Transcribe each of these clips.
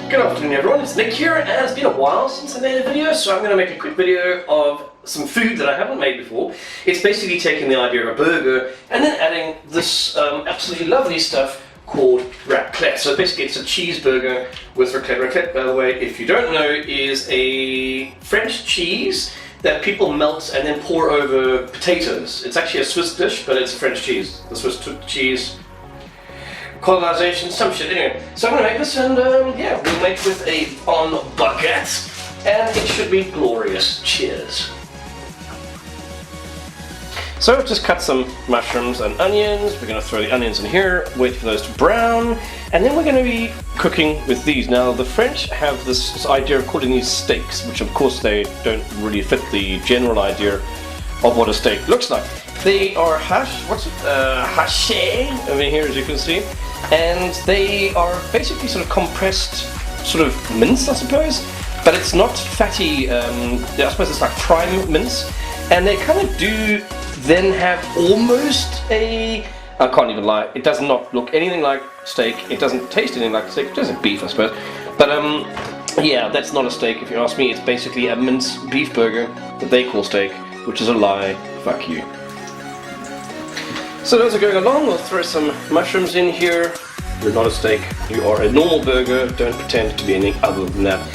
Good afternoon everyone, it's Nick here, and it's been a while since I made a video, so I'm going to make a quick video of some food that I haven't made before. It's basically taking the idea of a burger and then adding this absolutely lovely stuff called raclette. So basically it's a cheeseburger with raclette. Raclette, by the way, if you don't know, is a French cheese that people melt and then pour over potatoes. It's actually a Swiss dish, but it's a French cheese. The Swiss took cheese, colonization, some shit. Anyway, so I'm gonna make this, and yeah, we'll make with a on baguette, and it should be glorious. Cheers. So just cut some mushrooms and onions. We're gonna throw the onions in here, wait for those to brown, and then we're gonna be cooking with these. Now the French have this idea of calling these steaks, which of course they don't really fit the general idea of what a steak looks like. They are haché over here, as you can see, and they are basically sort of compressed sort of mince, I suppose, but it's not fatty. I suppose it's like prime mince, and they kind of do then have almost a, I can't even lie, it does not look anything like steak, it doesn't taste anything like steak, it does have beef I suppose, but yeah, that's not a steak if you ask me. It's basically a mince beef burger that they call steak, which is a lie. Fuck you. So those are going along, we'll throw some mushrooms in here. You're not a steak, you are a normal burger, don't pretend to be anything other than that.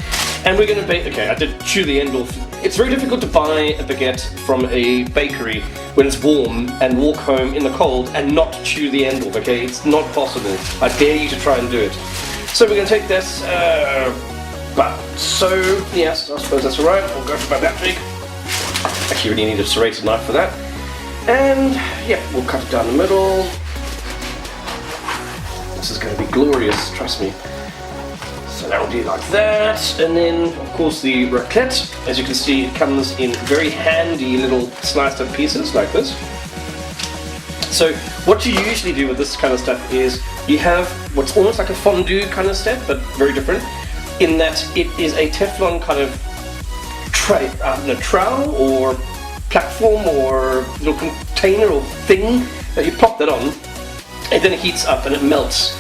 And we're going to bake, okay, I did chew the end off. It's very difficult to buy a baguette from a bakery when it's warm and walk home in the cold and not chew the end off, okay? It's not possible. I dare you to try and do it. So we're going to take this, so yes, I suppose that's alright, we'll go for about that big. Actually really need a serrated knife for that. And yeah, we'll cut it down the middle. This is going to be glorious, trust me. So that will be like that, and then of course the raclette. As you can see, it comes in very handy little sliced up pieces like this. So what you usually do with this kind of stuff is you have what's almost like a fondue kind of step, but very different, in that it is a Teflon kind of trowel or platform or little container or thing that you pop that on, and then it heats up and it melts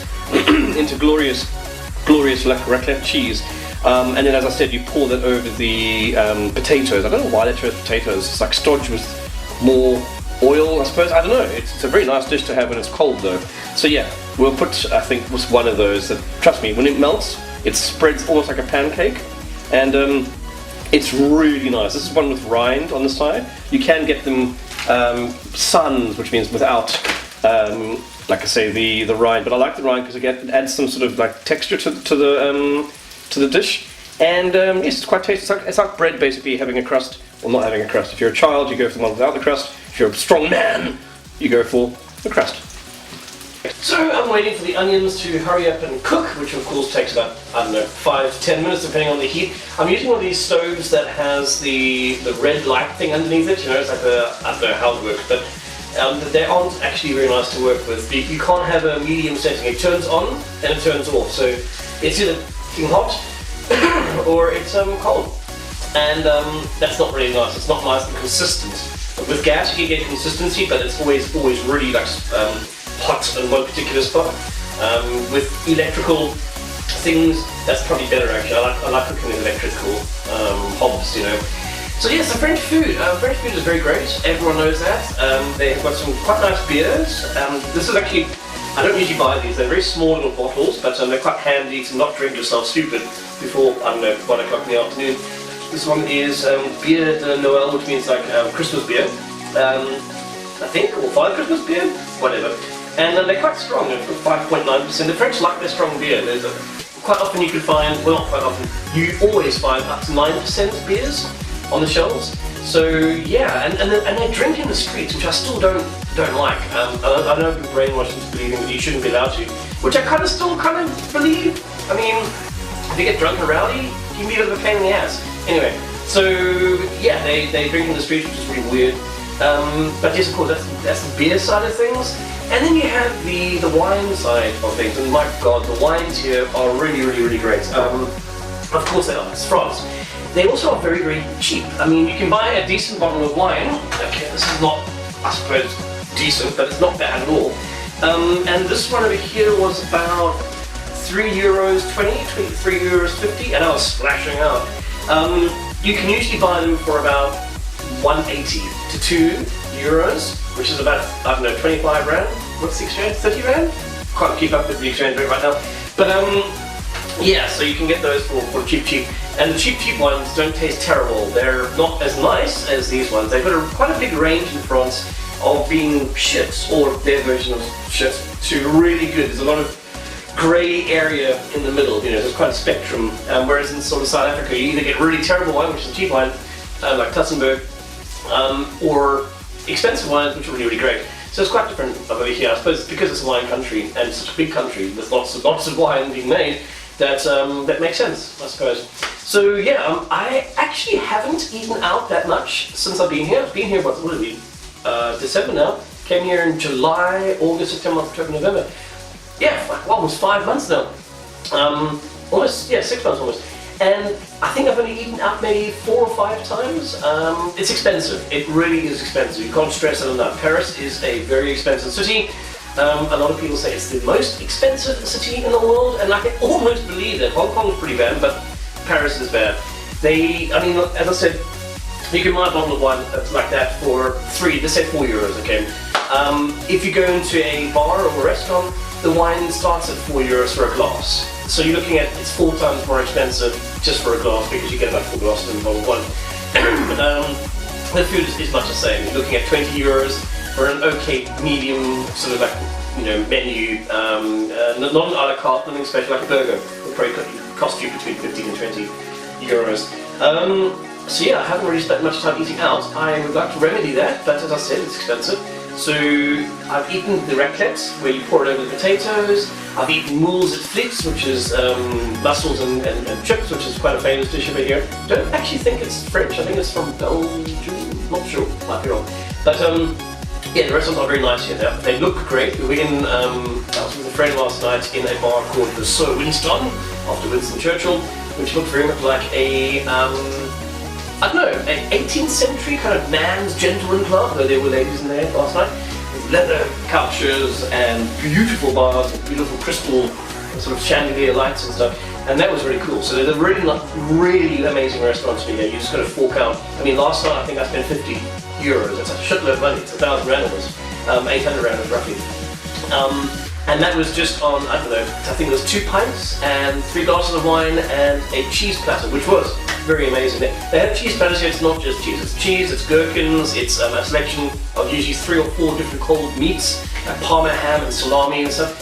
into glorious raclette cheese, and then as I said, you pour that over the potatoes. I don't know why they chose potatoes. It's like stodge with more oil, I suppose. I don't know. It's a very nice dish to have when it's cold though. So yeah, we'll put, I think, was one of those that, trust me, when it melts, it spreads almost like a pancake, and it's really nice. This is one with rind on the side. You can get them sans, which means without, like I say, the rind. But I like the rind because it adds some sort of like texture to the dish. And yes, it's quite tasty. It's like bread basically having a crust, or not having a crust. If you're a child, you go for the one without the crust. If you're a strong man, you go for the crust. So I'm waiting for the onions to hurry up and cook, which of course takes about, I don't know, 5 to 10 minutes depending on the heat. I'm using one of these stoves that has the red light thing underneath it. You know, it's like I don't know how it works, but they aren't actually very nice to work with. You can't have a medium setting. It turns on and it turns off. So it's either fucking hot or it's cold. And that's not really nice. It's not nice and consistent. With gas you can get consistency, but it's always really like hot in one particular spot. With electrical things, that's probably better actually. I like cooking with electrical hobs, you know. So yes, the French food. French food is very great. Everyone knows that. They've got some quite nice beers. This is actually, I don't usually buy these. They're very small little bottles, but they're quite handy to not drink yourself stupid before, I don't know, 1 o'clock in the afternoon. This one is Bière de Noël, which means like Christmas beer. I think, or Father Christmas beer, whatever. And they're quite strong, 5.9%. The French like their strong beer. Quite often you can find, well not quite often, you always find up to 9% beers on the shelves. So yeah, and they drink in the streets, which I still don't like. I know I've been brainwashed into believing that you shouldn't be allowed to, which I still believe. I mean, if you get drunk and rowdy, you can be a bit of a pain in the ass. Anyway, so yeah, they drink in the streets, which is really weird. But yes, of course, that's the beer side of things. And then you have the wine side of things, and my god, the wines here are really great. Of course they are, it's France. They also are very cheap. I mean, you can buy a decent bottle of wine. Okay, this is not, I suppose, decent, but it's not bad at all. And this one over here was about €3.20, €3.50, and I was splashing out. You can usually buy them for about 180 to €2, which is about, I don't know, 25 rand. What's the exchange? 30 rand? Can't keep up with the exchange rate right now. But yeah, so you can get those for cheap. And the cheap ones don't taste terrible. They're not as nice as these ones. They've got quite a big range in France of being shit, or their version of shit, to really good. There's a lot of grey area in the middle, you know, there's quite a spectrum. Whereas in sort of South Africa, you either get really terrible wine, which is a cheap wine, like Tussenberg, or expensive wines, which are really, really great. So it's quite different over here. I suppose because it's a wine country, and it's such a big country with lots of wine being made, that makes sense, I suppose. So yeah, I actually haven't eaten out that much since I've been here. I've been here, what would it be? December now. Came here in July, August, September, October, November. Yeah, like almost 5 months now. Almost, yeah, 6 months almost. And I think I've only eaten out maybe 4 or 5 times. It's expensive. It really is expensive. You can't stress it enough. Paris is a very expensive city. A lot of people say it's the most expensive city in the world, and I can almost believe that. Hong Kong is pretty bad, but Paris is bad. I mean, as I said, you can buy a bottle of wine like that for let's say €4, okay? If you go into a bar or a restaurant, the wine starts at €4 for a glass. So you're looking at, it's 4 times more expensive just for a glass, because you get about 4 glasses in a bottle of wine. The food is much the same. You're looking at €20 for an okay medium sort of like, you know, menu, not a la carte, nothing special, like a burger. It'll probably cost you between 15 and €20. So yeah, I haven't really spent much time eating out. I would like to remedy that, but as I said, it's expensive. So I've eaten the raclette, where you pour it over the potatoes. I've eaten moules et frites, which is mussels and chips, which is quite a famous dish over here. Don't actually think it's French. I think it's from Belgium. Not sure, might be wrong. But yeah, the restaurants are very nice here. They look great. I was with a friend last night in a bar called the Sir Winston, after Winston Churchill, which looked very much like a I don't know, an 18th century kind of man's gentleman club, though there were ladies in there last night, with leather couches and beautiful bars with beautiful crystal sort of chandelier lights and stuff, and that was really cool. So they're really amazing restaurants here. You just got to fork out. I mean, last night I think I spent €50. That's a shitload of money. It's 1,000 rand almost, 800 rand roughly. And that was just on, I don't know, I think it was 2 pints and 3 glasses of wine and a cheese platter, which was very amazing. They have cheese platters here. It's not just cheese. It's cheese, it's gherkins, it's a selection of usually 3 or 4 different cold meats, like Parma ham and salami and stuff.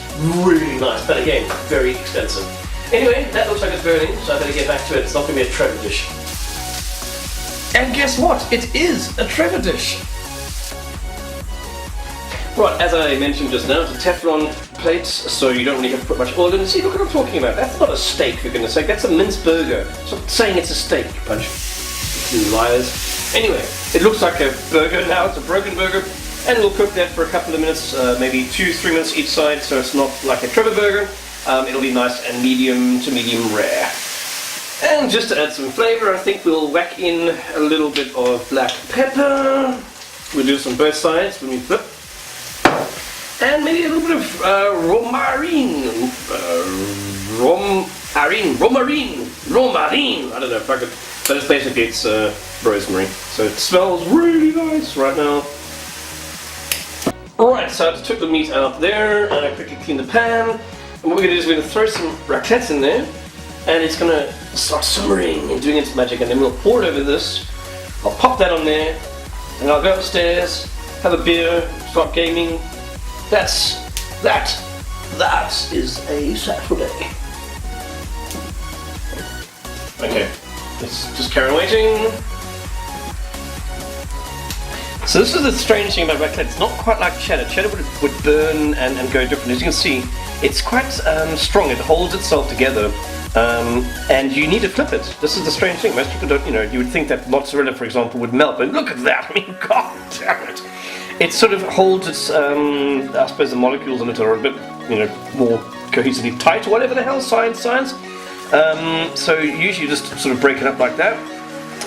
Really nice, but again, very expensive. Anyway, that looks like it's burning, so I better get back to it. It's not going to be a Trevor dish. And guess what? It is a Trevor dish. Right, as I mentioned just now, it's a Teflon plate, so you don't really have to put much oil in. See, look what I'm talking about. That's not a steak, for goodness sake. That's a minced burger. Stop saying it's a steak, bunch of liars. Anyway, it looks like a burger now. It's a broken burger, and we'll cook that for a couple of minutes, maybe 2-3 minutes each side, so it's not like a Trevor burger. It'll be nice and medium to medium rare. And just to add some flavour, I think we'll whack in a little bit of black pepper. We'll do this on both sides when we flip. And maybe a little bit of romarin. I don't know if I could, but it's basically rosemary. So it smells really nice right now. Alright, so I just took the meat out there and I quickly cleaned the pan. And what we're going to do is we're going to throw some raclette in there, and it's going to start simmering and doing its magic, and then we'll pour it over this. I'll pop that on there, and I'll go upstairs, have a beer, start gaming. That is a Saturday. Okay, let's just carry on waiting. So this is the strange thing about raclette. It's not quite like cheddar. Cheddar would burn and go different. As you can see, it's quite strong. It holds itself together, and you need to flip it. This is the strange thing. Most people don't, you would think that mozzarella, for example, would melt, but look at that. I mean, god damn it. It sort of holds its, I suppose the molecules in it are a bit, more cohesively tight, or whatever the hell, science. So usually you just sort of break it up like that.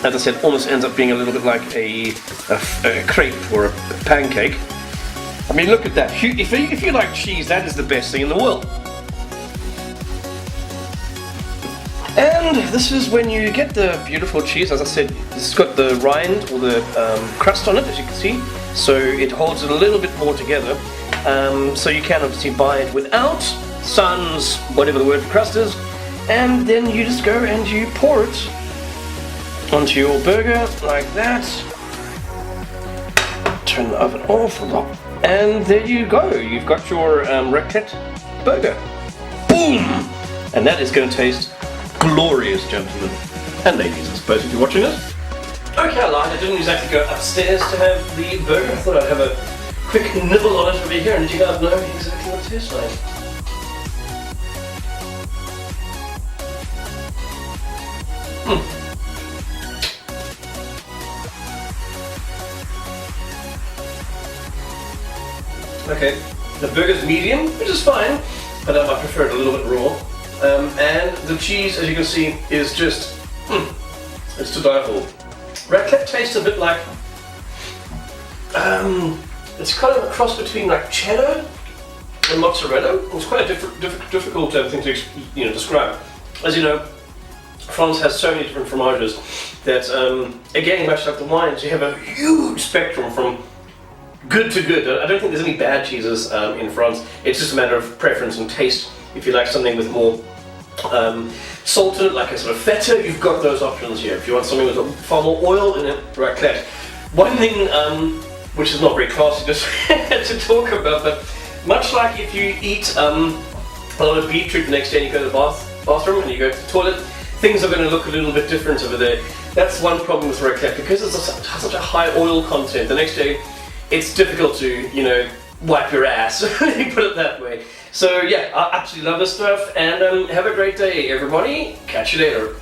As I said, almost ends up being a little bit like a crepe or a pancake. I mean, look at that. If you like cheese, that is the best thing in the world. And this is when you get the beautiful cheese. As I said, this has got the rind or the crust on it, as you can see. So it holds it a little bit more together. So you can obviously buy it without, sans, whatever the word for crust is. And then you just go and you pour it onto your burger like that. Turn the oven off. And there you go. You've got your raclette burger. Boom! And that is going to taste glorious, gentlemen and ladies, I suppose, if you're watching this. Okay, I lied. I didn't exactly go upstairs to have the burger. I thought I'd have a quick nibble on it over here and let you guys know exactly what it tastes like. Okay, the burger's medium, which is fine, but I prefer it a little bit raw. And the cheese, as you can see, is just, it's to die for. Raclette tastes a bit like, it's kind of a cross between like cheddar and mozzarella. It's quite a difficult thing to describe. As you know, France has so many different fromages that, again, much like the wines, you have a huge spectrum from good to good. I don't think there's any bad cheeses in France. It's just a matter of preference and taste. If you like something with more salt in it, like a sort of feta, you've got those options here. If you want something with far more oil in it, raclette. One thing which is not very classy to talk about, but much like if you eat a lot of beetroot the next day and you go to the bathroom and you go to the toilet, things are going to look a little bit different over there. That's one problem with raclette, because it's such a high oil content. The next day, it's difficult to, you know, wipe your ass, let me put it that way. So yeah, I absolutely love this stuff, and have a great day, everybody. Catch you later.